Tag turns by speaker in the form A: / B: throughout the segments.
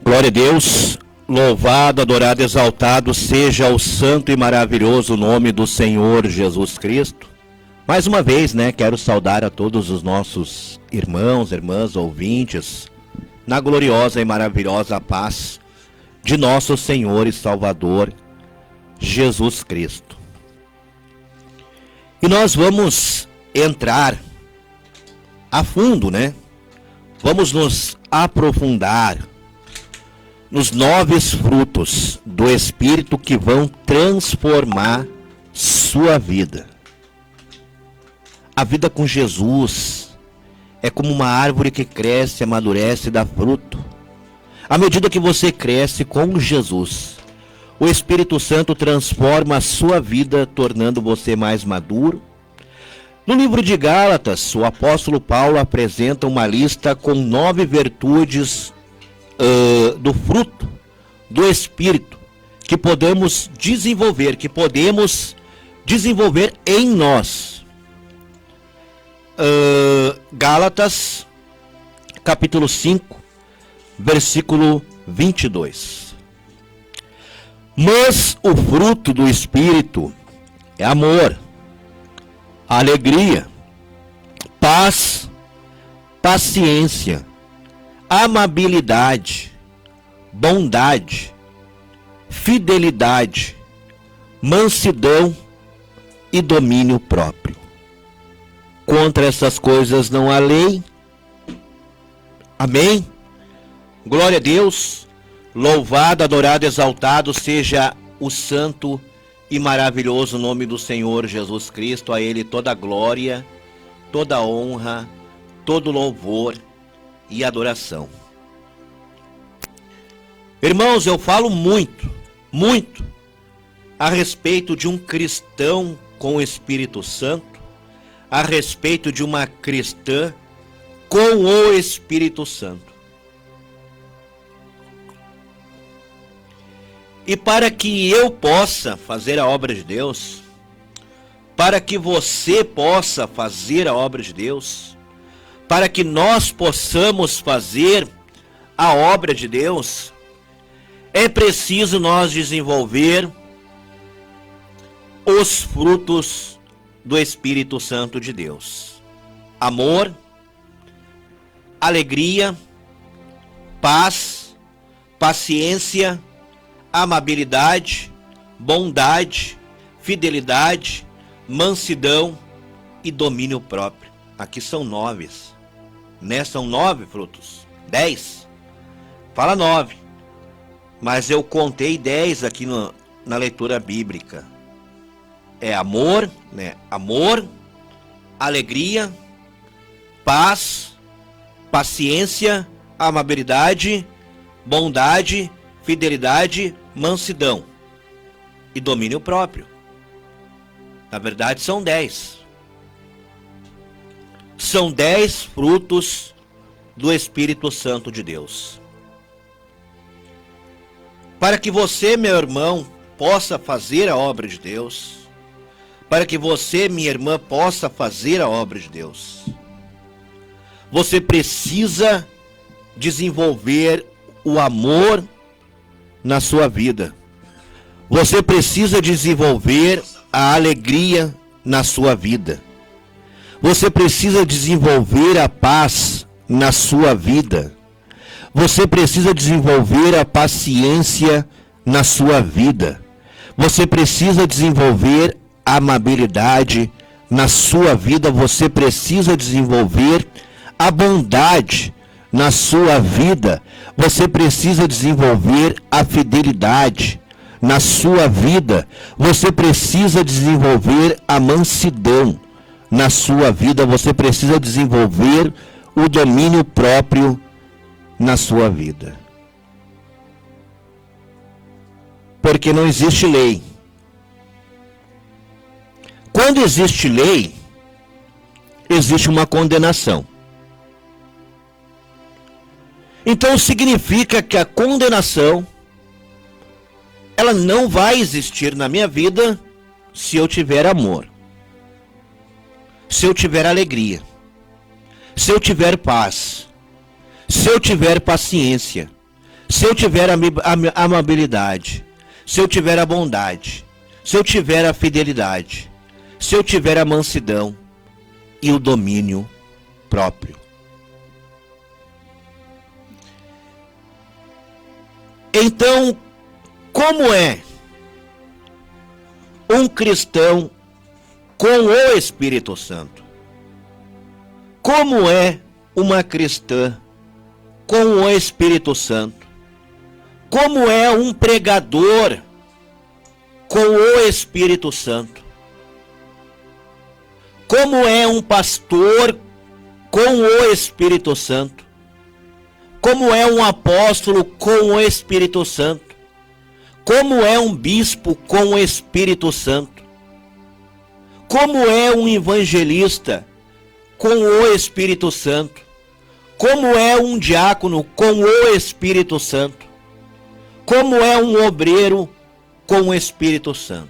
A: Glória a Deus, louvado, adorado, exaltado seja o santo e maravilhoso nome do Senhor Jesus Cristo. Mais uma vez, quero saudar a todos os nossos irmãos, irmãs, ouvintes, na gloriosa e maravilhosa paz de nosso Senhor e Salvador, Jesus Cristo. E nós vamos entrar a fundo, Vamos nos aprofundar nos 9 frutos do Espírito que vão transformar sua vida. A vida com Jesus é como uma árvore que cresce, amadurece e dá fruto. À medida que você cresce com Jesus, o Espírito Santo transforma a sua vida, tornando você mais maduro. No livro de Gálatas, o apóstolo Paulo apresenta uma lista com 9 virtudes do fruto do Espírito que podemos desenvolver, em nós. Gálatas, capítulo 5, versículo 22. Mas o fruto do Espírito é amor, alegria, paz, paciência, amabilidade, bondade, fidelidade, mansidão e domínio próprio. Contra essas coisas não há lei. Amém? Glória a Deus, louvado, adorado, exaltado seja o santo e maravilhoso nome do Senhor Jesus Cristo. A Ele toda a glória, toda a honra, todo louvor e adoração. Irmãos, eu falo muito a respeito de um cristão com o Espírito Santo, a respeito de uma cristã com o Espírito Santo. E para que eu possa fazer a obra de Deus, para que você possa fazer a obra de Deus, para que nós possamos fazer a obra de Deus, é preciso nós desenvolver os frutos do Espírito Santo de Deus: amor, alegria, paz, paciência, amabilidade, bondade, fidelidade, mansidão e domínio próprio. Aqui são 9, São 9 frutos. 10. Fala 9. Mas eu contei 10 aqui na leitura bíblica. É amor, Amor, alegria, paz, paciência, amabilidade, bondade, fidelidade, mansidão e domínio próprio. Na verdade são 10. São 10 frutos do Espírito Santo de Deus. Para que você, meu irmão, possa fazer a obra de Deus, para que você, minha irmã, possa fazer a obra de Deus, você precisa desenvolver o amor na sua vida. Você precisa desenvolver a alegria na sua vida. Você precisa desenvolver a paz na sua vida. Você precisa desenvolver a paciência na sua vida. Você precisa desenvolver a amabilidade na sua vida. Você precisa desenvolver a bondade na sua vida. Você precisa desenvolver a fidelidade na sua vida. Você precisa desenvolver a mansidão na sua vida. Você precisa desenvolver o domínio próprio na sua vida. Porque não existe lei. Quando existe lei, existe uma condenação. Então significa que a condenação, ela não vai existir na minha vida se eu tiver amor, se eu tiver alegria, se eu tiver paz, se eu tiver paciência, Se eu tiver a amabilidade, se eu tiver a bondade, se eu tiver a fidelidade, se eu tiver a mansidão e o domínio próprio. Então, como é um cristão com o Espírito Santo? Como é uma cristã com o Espírito Santo? Como é um pregador com o Espírito Santo? Como é um pastor com o Espírito Santo? Como é um apóstolo com o Espírito Santo? Como é um bispo com o Espírito Santo? Como é um evangelista com o Espírito Santo? Como é um diácono com o Espírito Santo? Como é um obreiro com o Espírito Santo?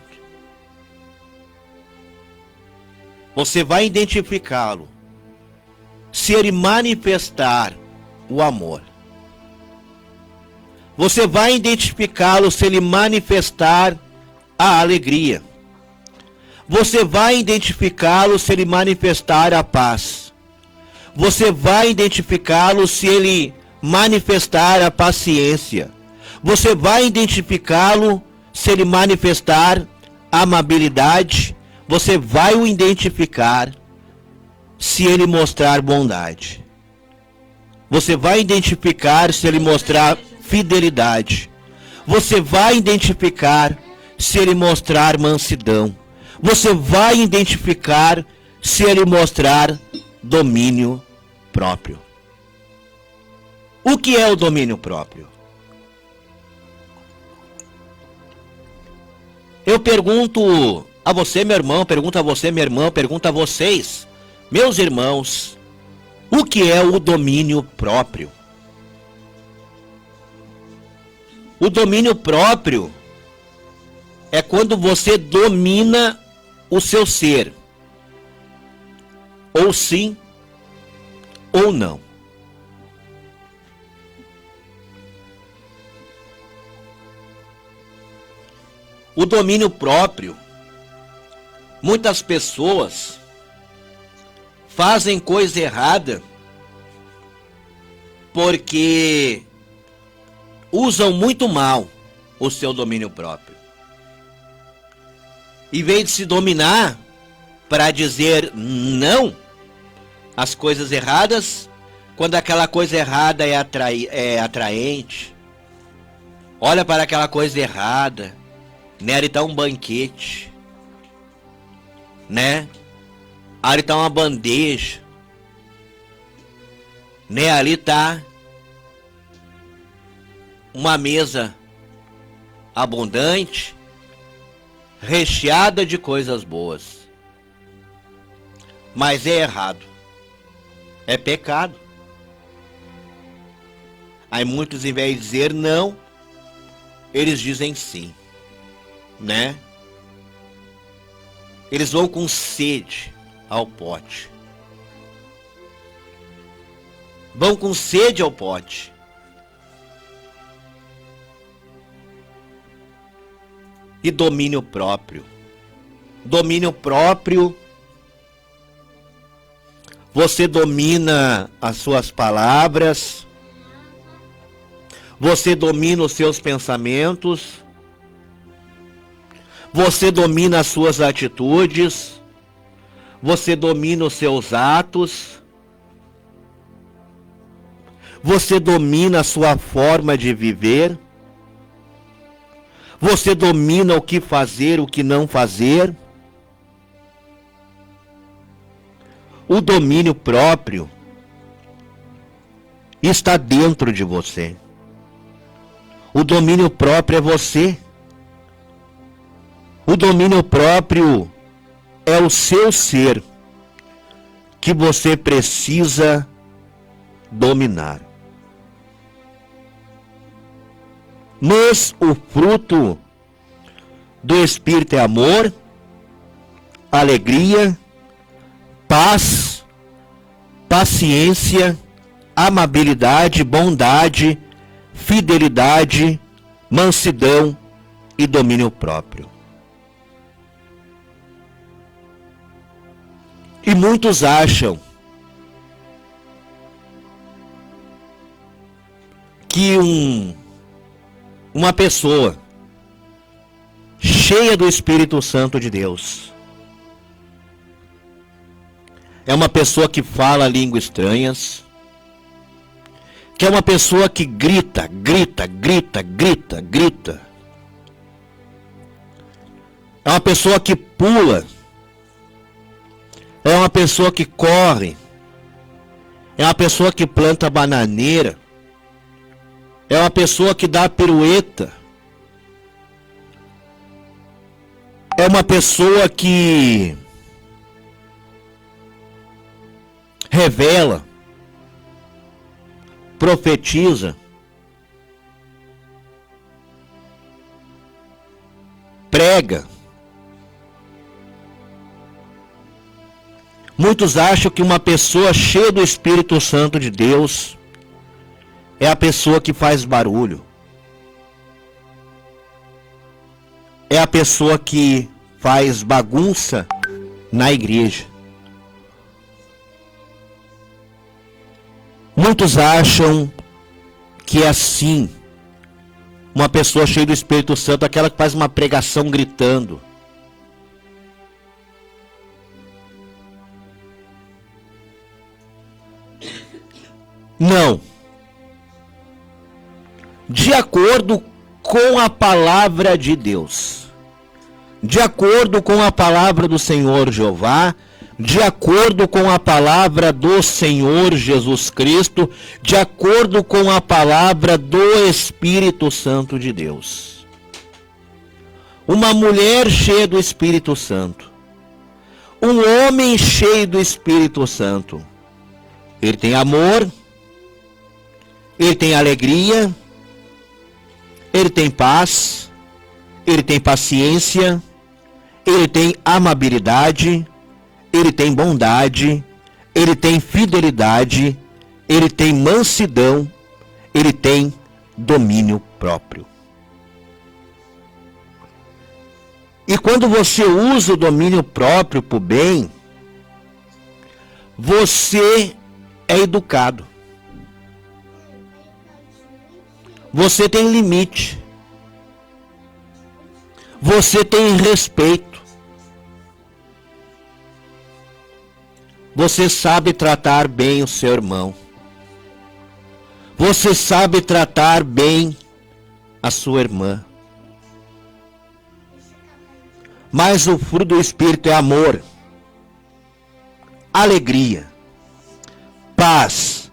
A: Você vai identificá-lo se ele manifestar o amor. Você vai identificá-lo se ele manifestar a alegria. Você vai identificá-lo se ele manifestar a paz. Você vai identificá-lo se ele manifestar a paciência. Você vai identificá-lo se ele manifestar a amabilidade. Você vai o identificar se ele mostrar bondade. Você vai identificar se ele mostrar fidelidade. Você vai identificar se ele mostrar mansidão. Você vai identificar se ele mostrar domínio próprio. O que é o domínio próprio? Eu pergunto a você, meu irmão, pergunto a você, minha irmã, pergunto a vocês, meus irmãos, o que é o domínio próprio? O domínio próprio é quando você domina o seu ser. Ou sim, ou não. O domínio próprio, muitas pessoas fazem coisa errada porque usam muito mal o seu domínio próprio. Em vez de se dominar para dizer não às coisas erradas, quando aquela coisa errada é atraente, olha para aquela coisa errada, né? Ali está um banquete, né? Ali está uma bandeja, né? Ali está uma mesa abundante, recheada de coisas boas. Mas é errado. É pecado. Aí muitos, em vez de dizer não, eles dizem sim, né? Eles vão com sede ao pote. Vão com sede ao pote. E domínio próprio. Domínio próprio. Você domina as suas palavras. Você domina os seus pensamentos. Você domina as suas atitudes. Você domina os seus atos. Você domina a sua forma de viver. Você domina o que fazer, o que não fazer. O domínio próprio está dentro de você. O domínio próprio é você. O domínio próprio é o seu ser que você precisa dominar. Mas o fruto do Espírito é amor, alegria, paz, paciência, amabilidade, bondade, fidelidade, mansidão e domínio próprio. E muitos acham que uma pessoa cheia do Espírito Santo de Deus é uma pessoa que fala línguas estranhas, que é uma pessoa que grita, grita, grita, grita, grita. É uma pessoa que pula. É uma pessoa que corre. É uma pessoa que planta bananeira. É uma pessoa que dá pirueta. É uma pessoa que revela, profetiza, prega. Muitos acham que uma pessoa cheia do Espírito Santo de Deus é a pessoa que faz barulho. É a pessoa que faz bagunça na igreja. Muitos acham que é assim, uma pessoa cheia do Espírito Santo, aquela que faz uma pregação gritando. Não. De acordo com a palavra de Deus, de acordo com a palavra do Senhor Jeová, de acordo com a palavra do Senhor Jesus Cristo, de acordo com a palavra do Espírito Santo de Deus. Uma mulher cheia do Espírito Santo, um homem cheio do Espírito Santo, ele tem amor, ele tem alegria, ele tem paz, ele tem paciência, ele tem amabilidade, ele tem bondade, ele tem fidelidade, ele tem mansidão, ele tem domínio próprio. E quando você usa o domínio próprio para o bem, você é educado. Você tem limite. Você tem respeito. Você sabe tratar bem o seu irmão. Você sabe tratar bem a sua irmã. Mas o fruto do Espírito é amor, alegria, paz,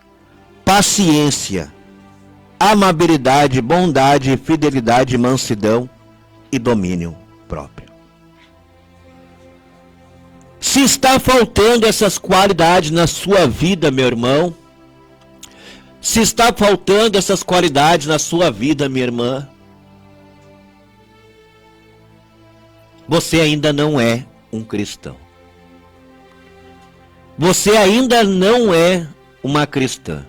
A: paciência, amabilidade, bondade, fidelidade, mansidão e domínio próprio. Se está faltando essas qualidades na sua vida, meu irmão, se está faltando essas qualidades na sua vida, minha irmã, você ainda não é um cristão. Você ainda não é uma cristã.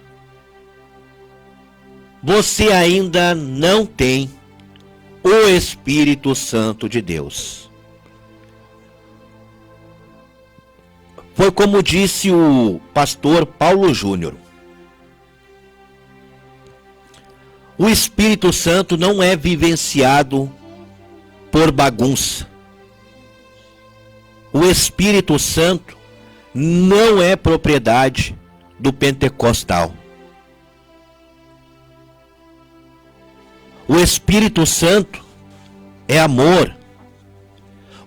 A: Você ainda não tem o Espírito Santo de Deus. Foi como disse o pastor Paulo Júnior. O Espírito Santo não é vivenciado por bagunça. O Espírito Santo não é propriedade do pentecostal. O Espírito Santo é amor.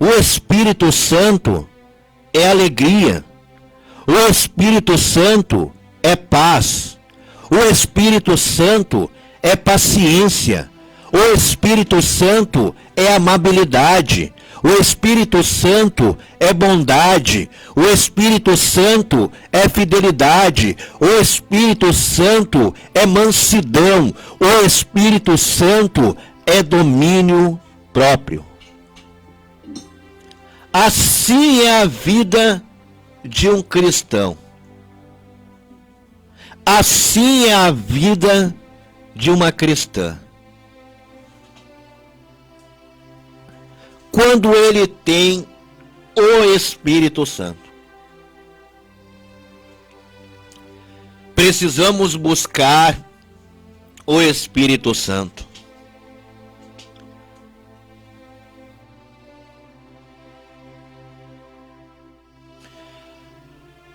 A: O Espírito Santo é alegria. O Espírito Santo é paz. O Espírito Santo é paciência. O Espírito Santo é amabilidade. O Espírito Santo é bondade. O Espírito Santo é fidelidade. O Espírito Santo é mansidão. O Espírito Santo é domínio próprio. Assim é a vida de um cristão. Assim é a vida de uma cristã, quando ele tem o Espírito Santo? Precisamos buscar o Espírito Santo.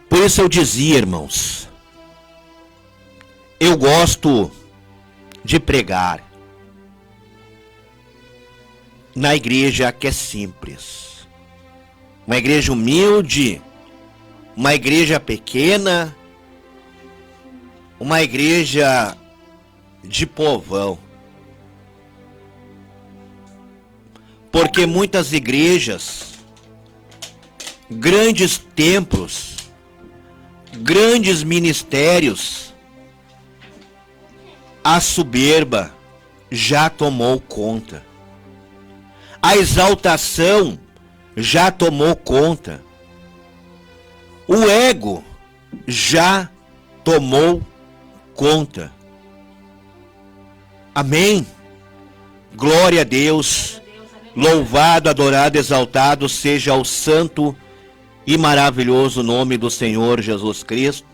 A: Por isso eu dizia, irmãos, eu gosto de pregar na igreja que é simples, uma igreja humilde, uma igreja pequena, uma igreja de povão. Porque muitas igrejas, grandes templos, grandes ministérios, a soberba já tomou conta. A exaltação já tomou conta. O ego já tomou conta. Amém? Glória a Deus. Louvado, adorado, exaltado seja o santo e maravilhoso nome do Senhor Jesus Cristo.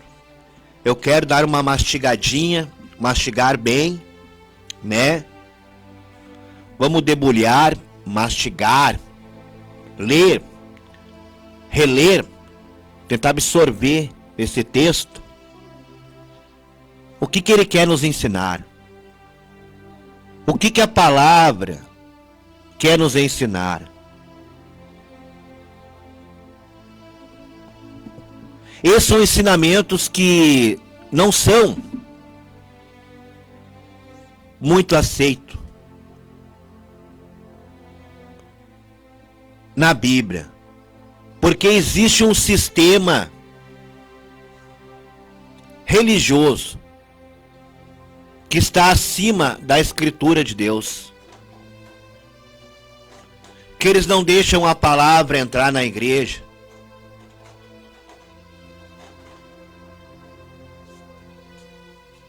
A: Eu quero dar uma mastigadinha, mastigar bem, né? Vamos debulhar, mastigar, ler, reler, tentar absorver esse texto. O que ele quer nos ensinar? O que a palavra quer nos ensinar? Esses são ensinamentos que não são muito aceitos na Bíblia, porque existe um sistema religioso que está acima da Escritura de Deus, que eles não deixam a palavra entrar na igreja.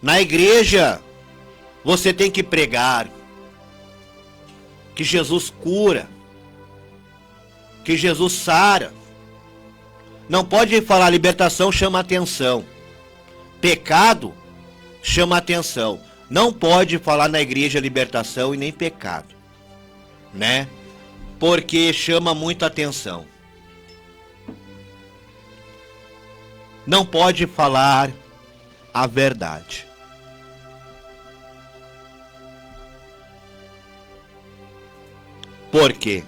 A: Na igreja, você tem que pregar que Jesus cura, que Jesus sara. Não pode falar libertação, chama atenção. Pecado, chama atenção. Não pode falar na igreja libertação e nem pecado, né? Porque chama muita atenção. Não pode falar a verdade. Por quê?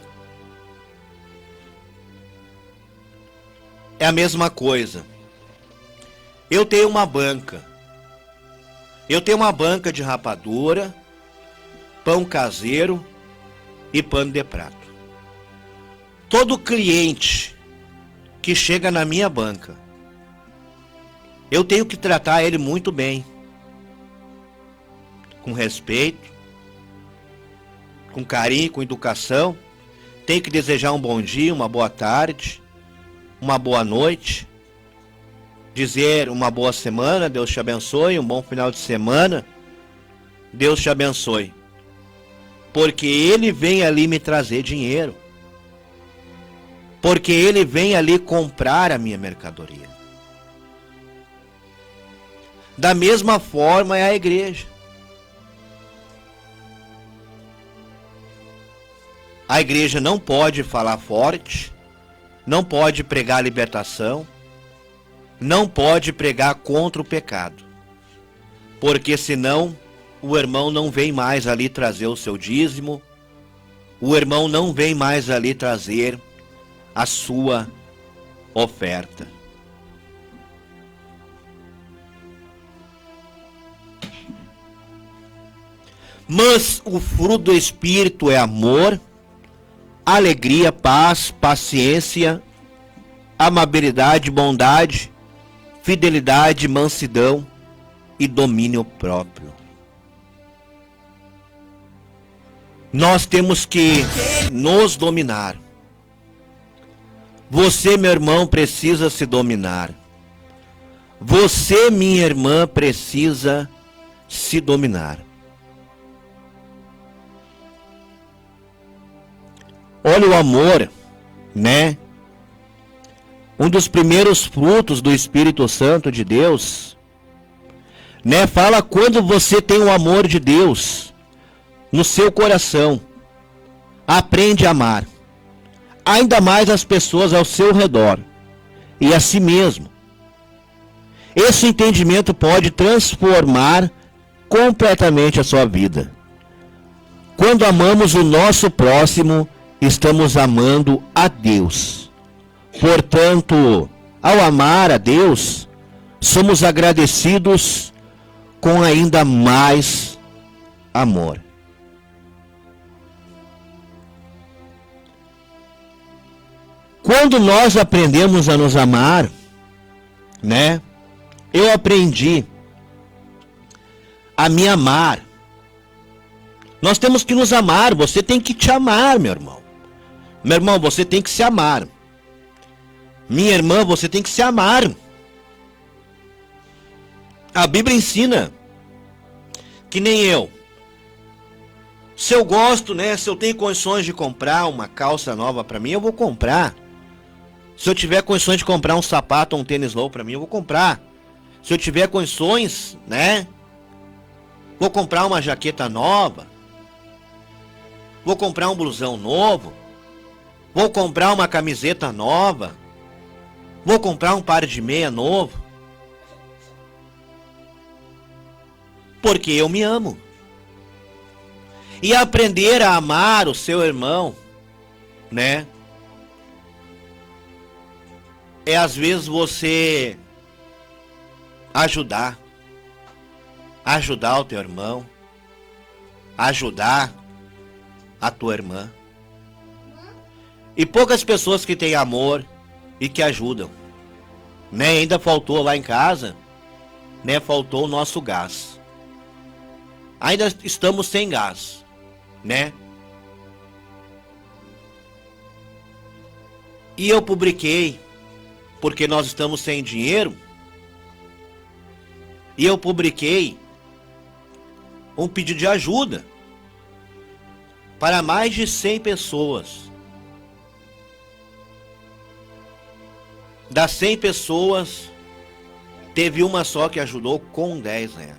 A: É a mesma coisa. Eu tenho uma banca. Eu tenho uma banca de rapadura, pão caseiro e pano de prato. Todo cliente que chega na minha banca, eu tenho que tratar ele muito bem. Com respeito, com carinho, com educação. Tenho que desejar um bom dia, uma boa tarde, uma boa noite. Dizer uma boa semana, Deus te abençoe, um bom final de semana, Deus te abençoe. Porque Ele vem ali me trazer dinheiro. Porque Ele vem ali comprar a minha mercadoria. Da mesma forma é a igreja. A igreja não pode falar forte, não pode pregar libertação, não pode pregar contra o pecado, porque senão o irmão não vem mais ali trazer o seu dízimo, o irmão não vem mais ali trazer a sua oferta. Mas o fruto do Espírito é amor, alegria, paz, paciência, amabilidade, bondade, fidelidade, mansidão e domínio próprio. Nós temos que nos dominar. Você, meu irmão, precisa se dominar. Você, minha irmã, precisa se dominar. Olha o amor, né? Um dos primeiros frutos do Espírito Santo de Deus, né? Fala quando você tem o amor de Deus no seu coração. Aprende a amar. Ainda mais as pessoas ao seu redor. E a si mesmo. Esse entendimento pode transformar completamente a sua vida. Quando amamos o nosso próximo, estamos amando a Deus. Portanto, ao amar a Deus, somos agradecidos com ainda mais amor. Quando nós aprendemos a nos amar, né? Eu aprendi a me amar. Nós temos que nos amar. Você tem que te amar, meu irmão. Meu irmão, você tem que se amar. Minha irmã, você tem que se amar. A Bíblia ensina que nem eu. Se eu gosto, né? Se eu tenho condições de comprar uma calça nova para mim, eu vou comprar. Se eu tiver condições de comprar um sapato ou um tênis novo para mim, eu vou comprar. Se eu tiver condições, né? Vou comprar uma jaqueta nova. Vou comprar um blusão novo. Vou comprar uma camiseta nova. Vou comprar um par de meia novo. Porque eu me amo. E aprender a amar o seu irmão, né? É às vezes você ajudar o teu irmão, ajudar a tua irmã. E poucas pessoas que têm amor e que ajudam, né? Ainda faltou lá em casa, né? Faltou o nosso gás. Ainda estamos sem gás, né? E eu publiquei, porque nós estamos sem dinheiro, e eu publiquei um pedido de ajuda para mais de 100 pessoas. Das 100 pessoas, teve uma só que ajudou com R$10.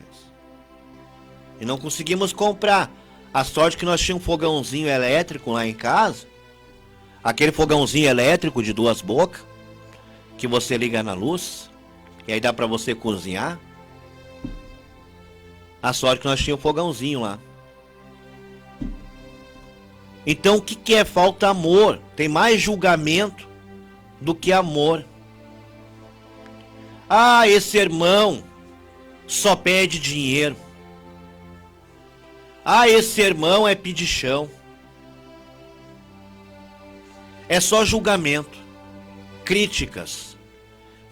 A: E não conseguimos comprar. A sorte que nós tínhamos um fogãozinho elétrico lá em casa. Aquele fogãozinho elétrico de 2 bocas, que você liga na luz, e aí dá para você cozinhar. A sorte que nós tínhamos um fogãozinho lá. Então o que é falta amor? Tem mais julgamento do que amor. Ah, esse irmão só pede dinheiro. Ah, esse irmão é pedichão. É só julgamento, críticas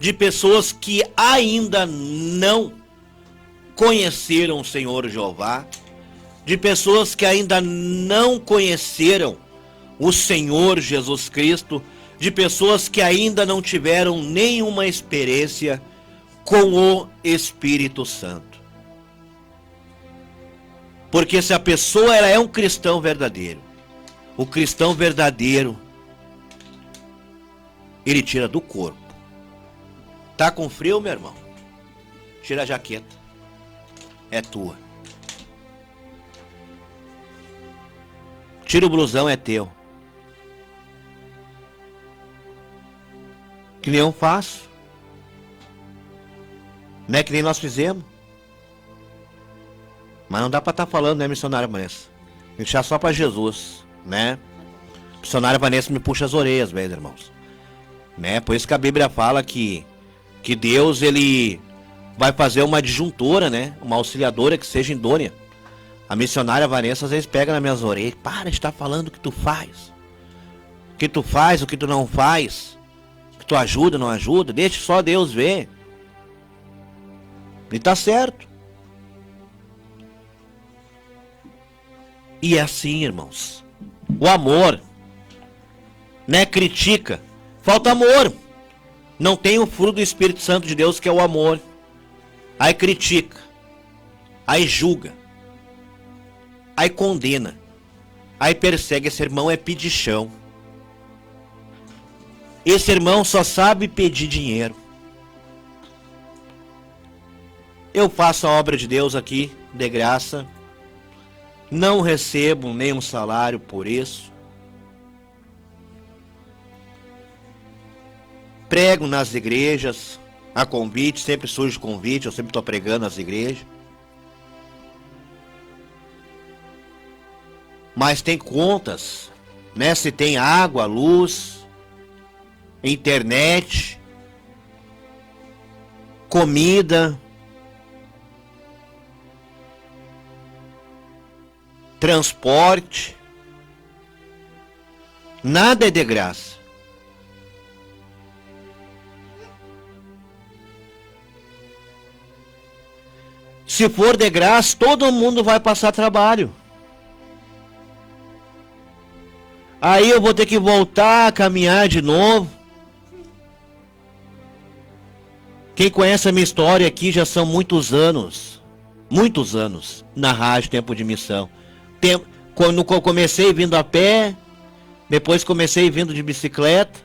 A: de pessoas que ainda não conheceram o Senhor Jeová, de pessoas que ainda não conheceram o Senhor Jesus Cristo, de pessoas que ainda não tiveram nenhuma experiência com o Espírito Santo. Porque se a pessoa ela é um cristão verdadeiro, o cristão verdadeiro, ele tira do corpo. Tá com frio, meu irmão? Tira a jaqueta. É tua. Tira o blusão, é teu. Que nem eu faço. Não é que nem nós fizemos. Mas não dá pra estar falando, né, missionária Vanessa? Deixar só pra Jesus, né? Missionária Vanessa me puxa as orelhas, meus irmãos. Né? Por isso que a Bíblia fala que Deus, ele vai fazer uma adjuntora, né? Uma auxiliadora que seja idônea. A missionária Vanessa às vezes pega nas minhas orelhas. Para de estar falando o que tu faz. O que tu faz, o que tu não faz. O que tu ajuda, não ajuda. Deixa só Deus ver. E tá certo. E é assim, irmãos. O amor, né? Critica. Falta amor. Não tem o fruto do Espírito Santo de Deus, que é o amor. Aí critica. Aí julga. Aí condena. Aí persegue. Esse irmão é pedichão. Esse irmão só sabe pedir dinheiro. Eu faço a obra de Deus aqui, de graça. Não recebo nenhum salário por isso. Prego nas igrejas, a convite, sempre surge convite, eu sempre estou pregando nas igrejas. Mas tem contas, né? Se tem água, luz, internet, comida, transporte, nada é de graça. Se for de graça, todo mundo vai passar trabalho. Aí eu vou ter que voltar a caminhar de novo. Quem conhece a minha história aqui já são muitos anos na rádio Tempo de Missão. Quando eu comecei vindo a pé, depois comecei vindo de bicicleta,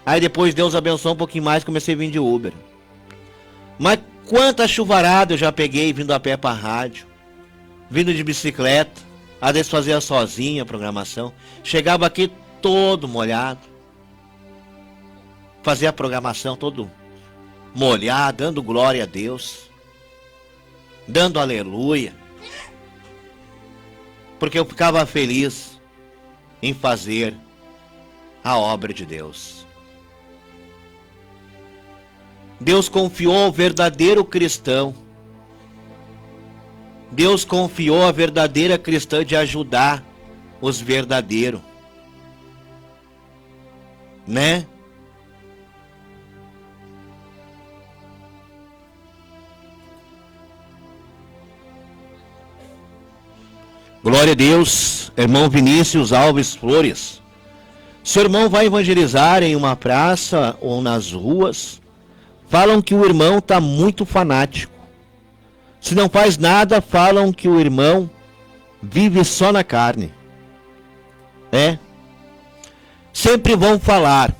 A: aí depois Deus abençoou um pouquinho mais, comecei vindo de Uber. Mas quanta chuvarada eu já peguei vindo a pé para a rádio, vindo de bicicleta, às vezes fazia sozinha a programação, chegava aqui todo molhado, fazia a programação todo molhado, dando glória a Deus, dando aleluia, porque eu ficava feliz em fazer a obra de Deus. Deus confiou ao verdadeiro cristão, Deus confiou a verdadeira cristã de ajudar os verdadeiros, né? Glória a Deus, irmão Vinícius Alves Flores. Seu irmão vai evangelizar em uma praça ou nas ruas. Falam que o irmão está muito fanático. Se não faz nada, falam que o irmão vive só na carne. Sempre vão falar.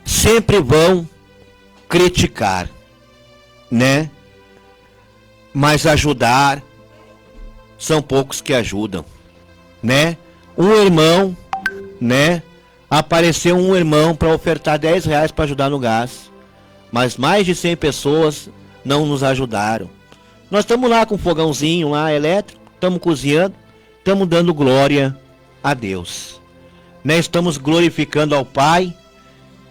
A: Sempre vão criticar, né? Mas ajudar, são poucos que ajudam, né? Um irmão, né? Apareceu um irmão para ofertar 10 reais para ajudar no gás. Mas mais de 100 pessoas não nos ajudaram. Nós estamos lá com um fogãozinho lá elétrico, estamos cozinhando, estamos dando glória a Deus, né? Estamos glorificando ao Pai,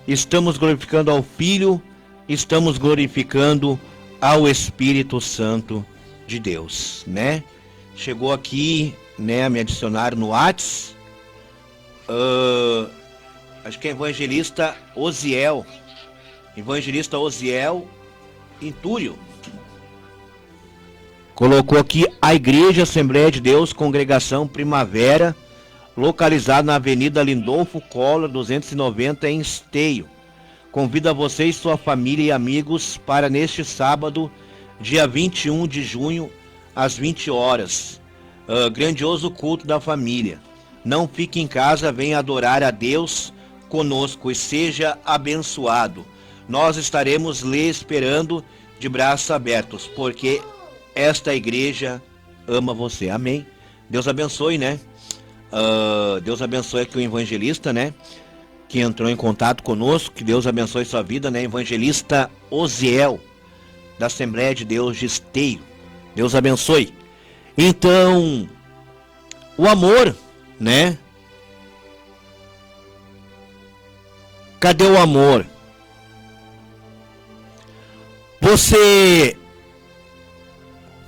A: estamos glorificando ao Filho, estamos glorificando ao Espírito Santo de Deus, né? Chegou aqui, né, me adicionaram no Whats, acho que é evangelista Osiel Intúrio. Colocou aqui a Igreja Assembleia de Deus, Congregação Primavera, localizada na Avenida Lindolfo Collor, 290, em Esteio. Convida você e sua família e amigos para neste sábado, dia 21 de junho, às 20 horas. Grandioso culto da família. Não fique em casa, venha adorar a Deus conosco e seja abençoado. Nós estaremos lhe esperando de braços abertos, porque esta igreja ama você. Amém. Deus abençoe, né? Deus abençoe aqui o evangelista, né? Que entrou em contato conosco. Que Deus abençoe sua vida, né? Evangelista Osiel, da Assembleia de Deus de Esteio. Deus abençoe. Então, o amor, né? Cadê o amor? Você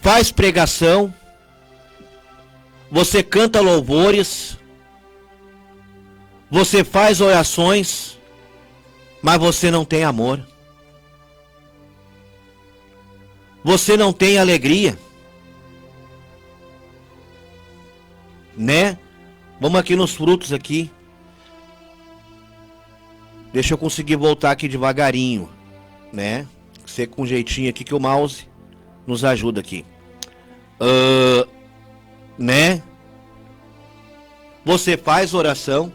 A: faz pregação, você canta louvores, você faz orações, mas você não tem amor. Você não tem alegria, né? Vamos aqui nos frutos aqui. Deixa eu conseguir voltar aqui devagarinho, né? Ser com um jeitinho aqui que o mouse nos ajuda aqui. Né? Você faz oração,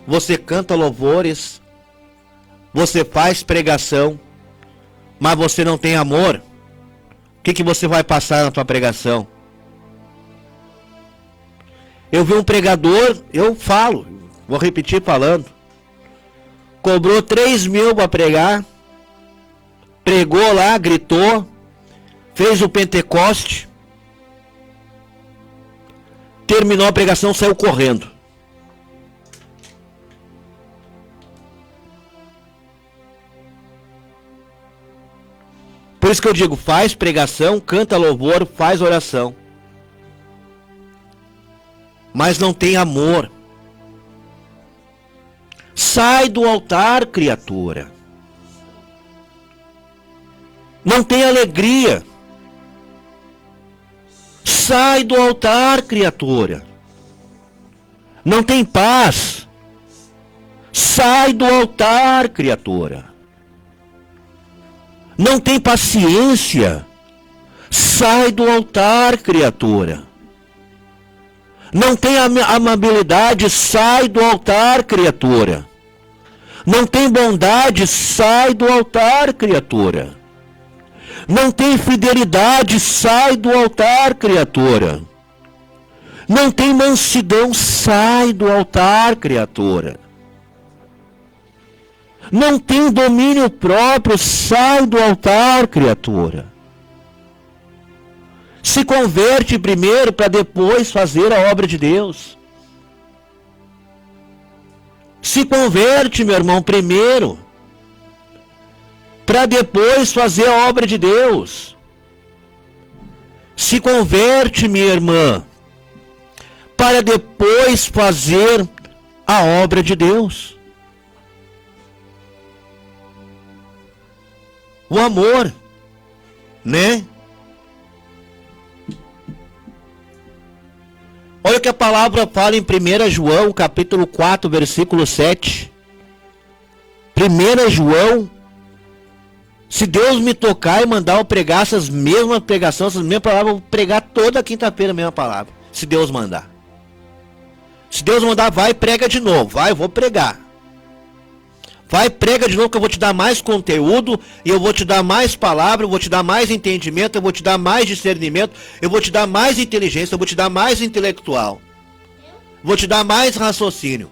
A: você canta louvores, você faz pregação, mas você não tem amor, o que você vai passar na tua pregação? Eu vi um pregador, eu falo, vou repetir falando, cobrou 3.000 para pregar, pregou lá, gritou, fez o Pentecoste, terminou a pregação, saiu correndo. Por isso que eu digo, faz pregação, canta louvor, faz oração. Mas não tem amor. Sai do altar, criatura. Não tem alegria. Sai do altar, criatura. Não tem paz. Sai do altar, criatura. Não tem paciência. Sai do altar, criatura. Não tem amabilidade. Sai do altar, criatura. Não tem bondade. Sai do altar, criatura. Não tem fidelidade. Sai do altar, criatura. Não tem mansidão. Sai do altar, criatura. Não tem domínio próprio, sai do altar, criatura. Se converte primeiro para depois fazer a obra de Deus. Se converte, meu irmão, primeiro para depois fazer a obra de Deus. Se converte, minha irmã, para depois fazer a obra de Deus. O amor, né? Olha o que a palavra fala em 1 João, capítulo 4, versículo 7. 1 João, se Deus me tocar e mandar eu pregar essas mesmas pregações, essas mesmas palavras, eu vou pregar toda quinta-feira a mesma palavra, se Deus mandar. Se Deus mandar, vai e prega de novo. Vai, eu vou pregar. Vai, prega de novo que eu vou te dar mais conteúdo, e eu vou te dar mais palavra, eu vou te dar mais entendimento, eu vou te dar mais discernimento, eu vou te dar mais inteligência, eu vou te dar mais intelectual. Vou te dar mais raciocínio.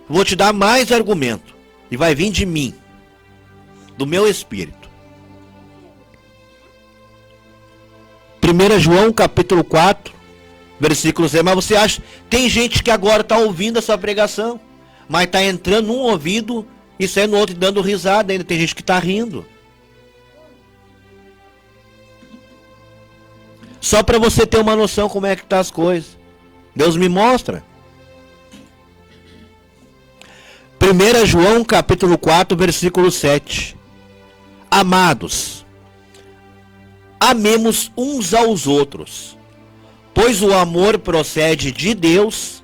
A: Vou te dar mais argumento. E vai vir de mim, do meu espírito. 1 João capítulo 4, versículo 6. Mas você acha, tem gente que agora está ouvindo essa pregação, mas está entrando num ouvido e saindo no outro e dando risada ainda. Tem gente que está rindo. Só para você ter uma noção como é que tá as coisas. Deus me mostra. 1 João capítulo 4, versículo 7. Amados, amemos uns aos outros, pois o amor procede de Deus.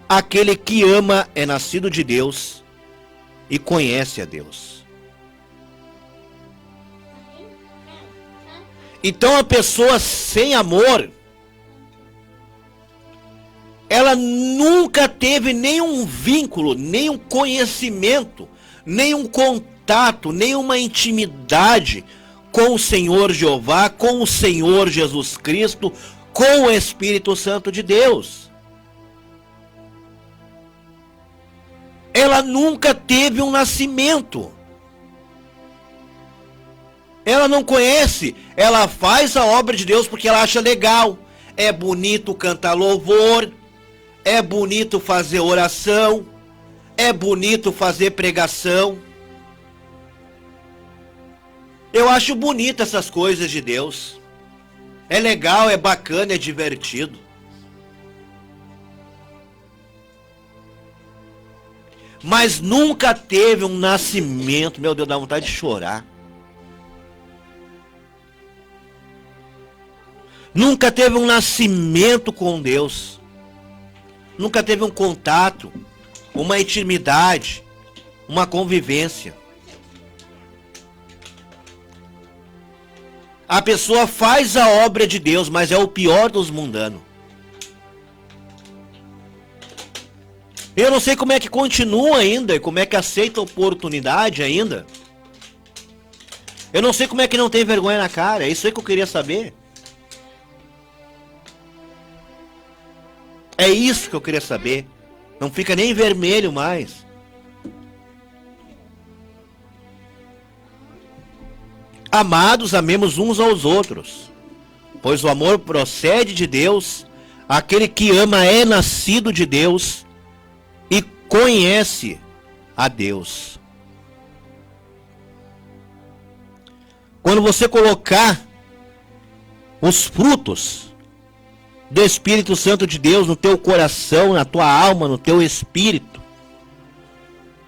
A: Aquele que ama é nascido de Deus e conhece a Deus. Então a pessoa sem amor, ela nunca teve nenhum vínculo, nenhum conhecimento, nenhum contato, nenhuma intimidade com o Senhor Jeová, com o Senhor Jesus Cristo, com o Espírito Santo de Deus. Ela nunca teve um nascimento. Ela não conhece. Ela faz a obra de Deus porque ela acha legal. É bonito cantar louvor. É bonito fazer oração. É bonito fazer pregação. Eu acho bonito essas coisas de Deus. É legal, é bacana, é divertido. Mas nunca teve um nascimento. Meu Deus, dá vontade de chorar. Nunca teve um nascimento com Deus. Nunca teve um contato, uma intimidade, uma convivência. A pessoa faz a obra de Deus, mas é o pior dos mundanos. Eu não sei como é que continua ainda e como é que aceita a oportunidade ainda. Eu não sei como é que não tem vergonha na cara. É isso aí que eu queria saber. É isso que eu queria saber. Não fica nem vermelho mais. Amados, amemos uns aos outros, pois o amor procede de Deus. Aquele que ama é nascido de Deus e conhece a Deus. Quando você colocar os frutos do Espírito Santo de Deus no teu coração, na tua alma, no teu espírito,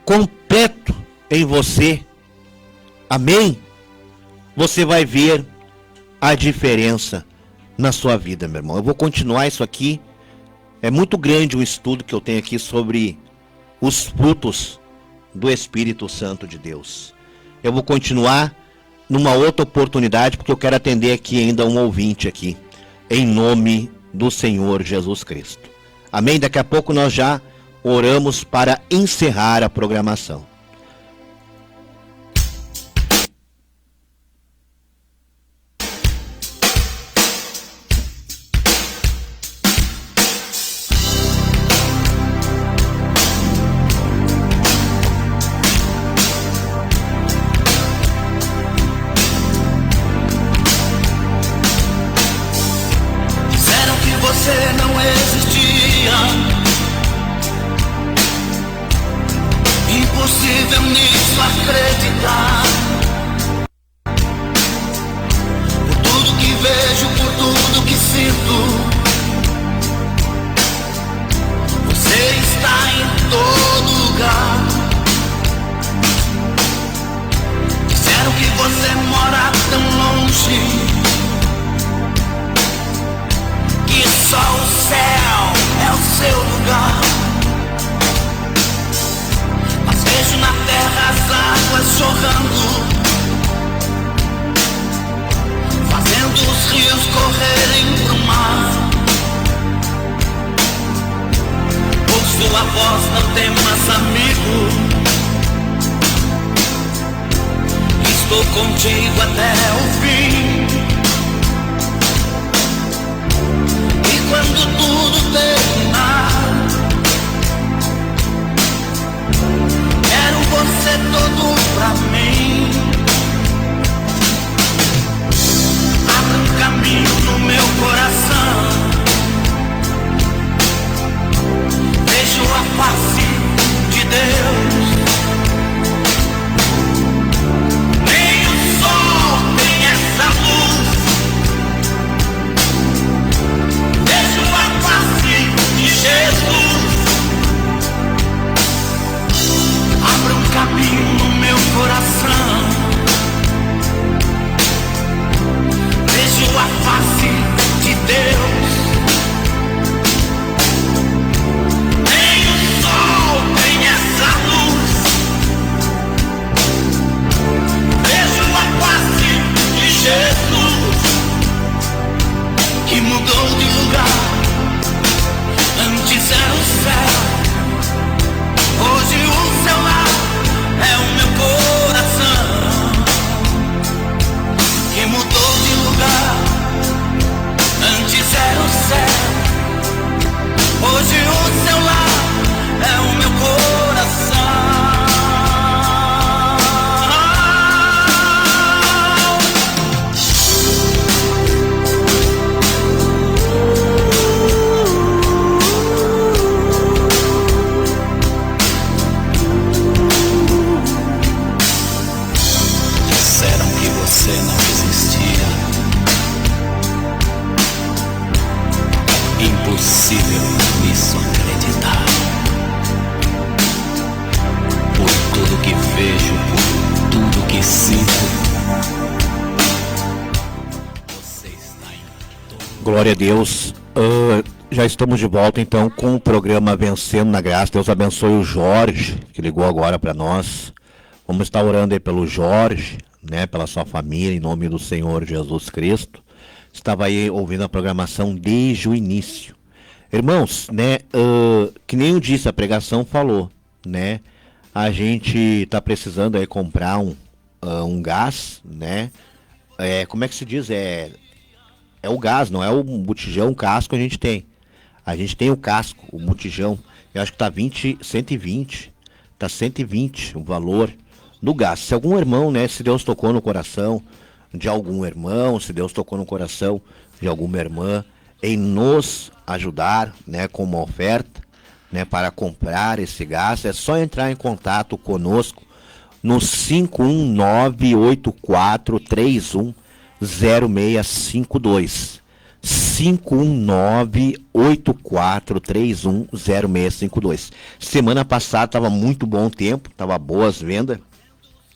A: completo em você, amém? Você vai ver a diferença na sua vida, meu irmão. Eu vou continuar isso aqui. É muito grande o estudo que eu tenho aqui sobre os frutos do Espírito Santo de Deus. Eu vou continuar numa outra oportunidade, porque eu quero atender aqui ainda um ouvinte aqui, em nome do Senhor Jesus Cristo. Amém? Daqui a pouco nós já oramos para encerrar a programação. Glória a Deus. Já estamos de volta então com o programa Vencendo na Graça. Deus abençoe o Jorge, que ligou agora para nós. Vamos estar orando aí pelo Jorge, né, pela sua família, em nome do Senhor Jesus Cristo. Estava aí ouvindo a programação desde o início. Irmãos, né, que nem eu disse, a pregação falou, né, a gente está precisando aí comprar um gás, né, como é que se diz, é o gás, não é o botijão, o casco a gente tem. A gente tem o casco, o botijão, eu acho que tá 120, tá 120 o valor do gás. Se algum irmão, né, se Deus tocou no coração de algum irmão, se Deus tocou no coração de alguma irmã, em nos ajudar, né, com uma oferta, né, para comprar esse gás, é só entrar em contato conosco no 51984310652. 51984310652. Semana passada estava muito bom o tempo, estava boas vendas,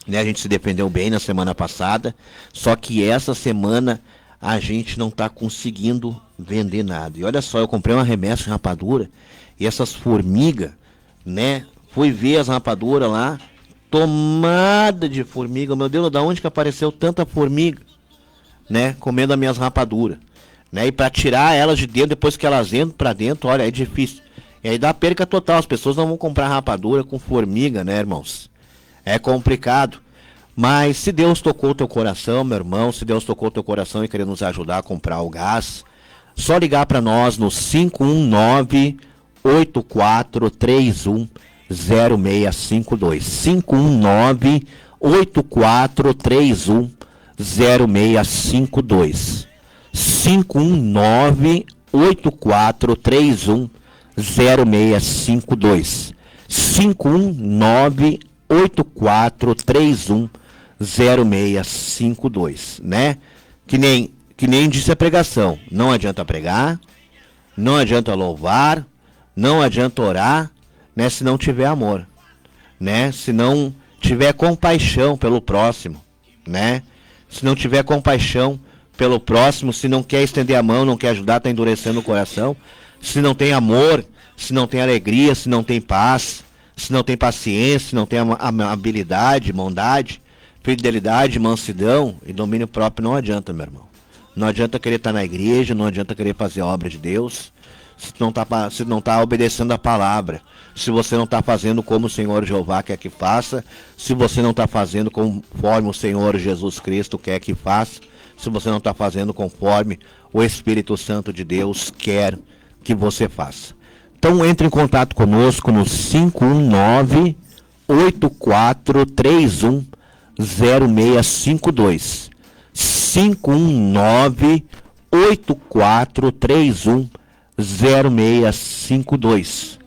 A: né? A gente se defendeu bem na semana passada, só que essa semana a gente não está conseguindo vender nada. E olha só, eu comprei uma remessa de rapadura e essas formigas, né? Fui ver as rapaduras lá, tomada de formiga. Meu Deus, da onde que apareceu tanta formiga, né? Comendo as minhas rapaduras, né? E para tirar elas de dentro, depois que elas entram para dentro, olha, é difícil. E aí dá perca total, as pessoas não vão comprar rapadura com formiga, né, irmãos? É complicado. Mas se Deus tocou o teu coração, meu irmão, se Deus tocou o teu coração e querer nos ajudar a comprar o gás, só ligar para nós no 51984310652. 51984310652. 51984310652. 51984310652, né? Que nem disse a pregação, não adianta pregar, não adianta louvar, não adianta orar, né, se não tiver amor, né? Se não tiver compaixão pelo próximo, né? Se não tiver compaixão pelo próximo, se não quer estender a mão, não quer ajudar, está endurecendo o coração, se não tem amor, se não tem alegria, se não tem paz, se não tem paciência, se não tem habilidade, bondade, fidelidade, mansidão e domínio próprio, não adianta, meu irmão. Não adianta querer estar na igreja, não adianta querer fazer a obra de Deus, se não está obedecendo a palavra, se você não está fazendo como o Senhor Jeová quer que faça, se você não está fazendo conforme o Senhor Jesus Cristo quer que faça, se você não está fazendo conforme o Espírito Santo de Deus quer que você faça. Então entre em contato conosco no 51984310652. 51984310652.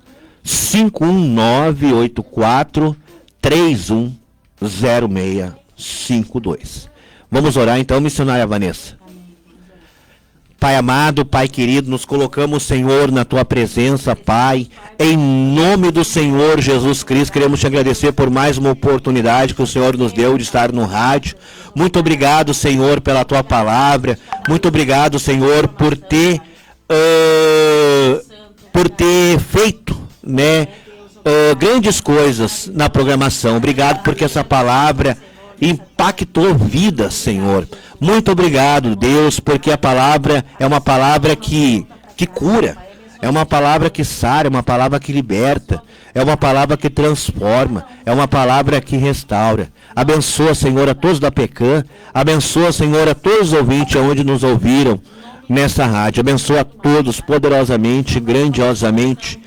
A: 51984310652. Vamos orar então, missionária Vanessa. Pai amado, Pai querido, nos colocamos, Senhor, na Tua presença, Pai. Em nome do Senhor Jesus Cristo, queremos Te agradecer por mais uma oportunidade que o Senhor nos deu de estar no rádio. Muito obrigado, Senhor, pela Tua palavra. Muito obrigado, Senhor, por ter feito, né, grandes coisas na programação. Obrigado porque essa palavra impactou vidas, Senhor. Muito obrigado, Deus, porque a palavra é uma palavra que cura, é uma palavra que sara, é uma palavra que liberta, é uma palavra que transforma, é uma palavra que restaura. Abençoa, Senhor, a todos da PECAM, abençoa, Senhor, a todos os ouvintes aonde nos ouviram nessa rádio. Abençoa a todos poderosamente, grandiosamente,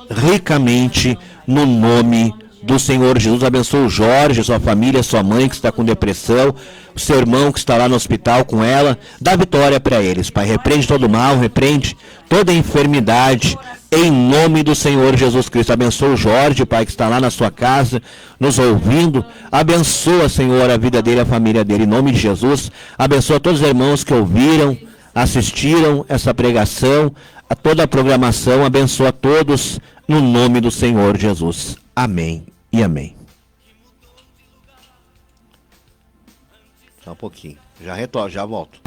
A: ricamente, no nome do Senhor Jesus. Abençoa o Jorge, sua família, sua mãe que está com depressão, o seu irmão que está lá no hospital com ela. Dá vitória para eles, Pai. Repreende todo mal, repreende toda enfermidade, em nome do Senhor Jesus Cristo. Abençoa o Jorge, Pai, que está lá na sua casa, nos ouvindo. Abençoa, Senhor, a vida dele, a família dele, em nome de Jesus. Abençoa todos os irmãos que ouviram, assistiram essa pregação, a toda a programação. Abençoa todos, no nome do Senhor Jesus. Amém e amém. Só um pouquinho. Já retorno, já volto.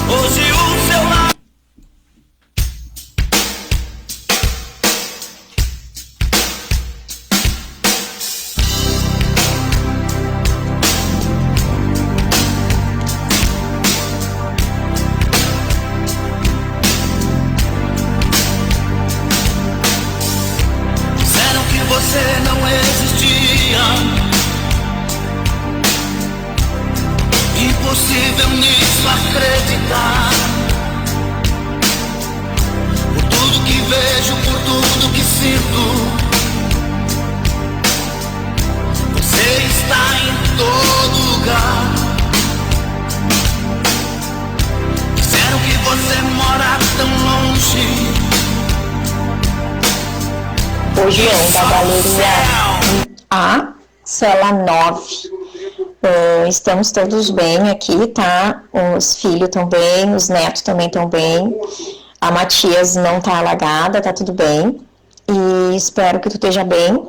A: Hoje o seu
B: João, da galeria A, cela 9. Estamos todos bem aqui, tá? Os filhos estão bem, os netos também estão bem. A Matias não tá alagada, tá tudo bem. E espero que tu esteja bem.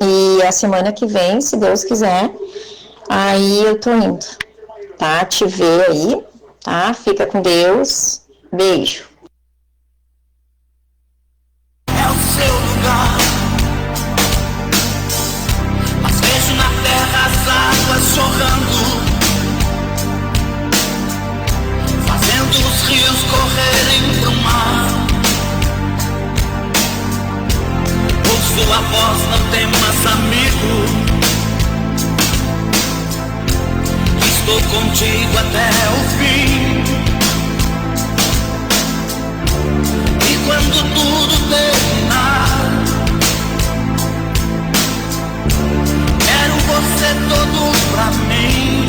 B: E a semana que vem, se Deus quiser, aí eu tô indo, tá? Te ver aí, tá? Fica com Deus. Beijo.
C: É o seu lugar, mas vejo na terra as águas jorrando, fazendo os rios correrem pro mar. Ouço a voz, não temas, amigo, estou contigo até o fim. E quando tudo terminar, quero você todo pra mim.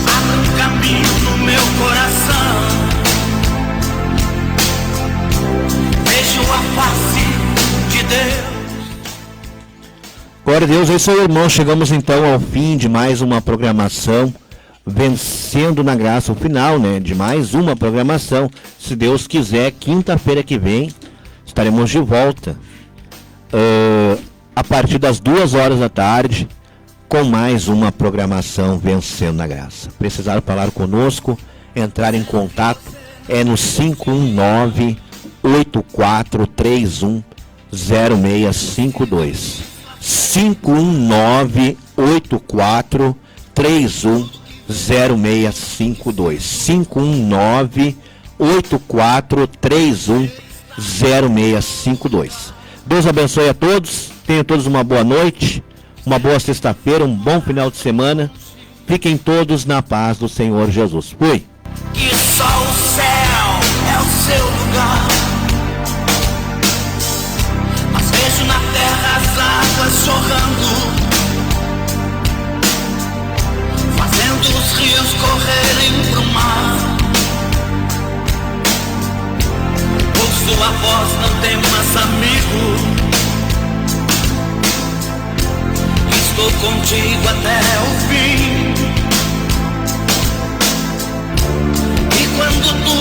C: Abra um caminho no meu coração, vejo a face de Deus.
A: Glória a Deus, esse é o irmão. Chegamos então ao fim de mais uma programação, Vencendo na Graça, o final, né, de mais uma programação. Se Deus quiser, quinta-feira que vem estaremos de volta a partir das 2h da tarde com mais uma programação Vencendo na Graça. Precisar falar conosco, entrar em contato, é no 519-8431-0652. 519-8431-0652. 519-8431-0652. Deus abençoe a todos, tenham todos uma boa noite, uma boa sexta-feira, um bom final de semana. Fiquem todos na paz do Senhor Jesus. Fui.
C: E só o céu é o seu lugar, mas vejo na terra as águas jorrando, fazendo os rios correrem pro mar. Ouço a voz, não temas, amigo, estou contigo até o fim. E quando tu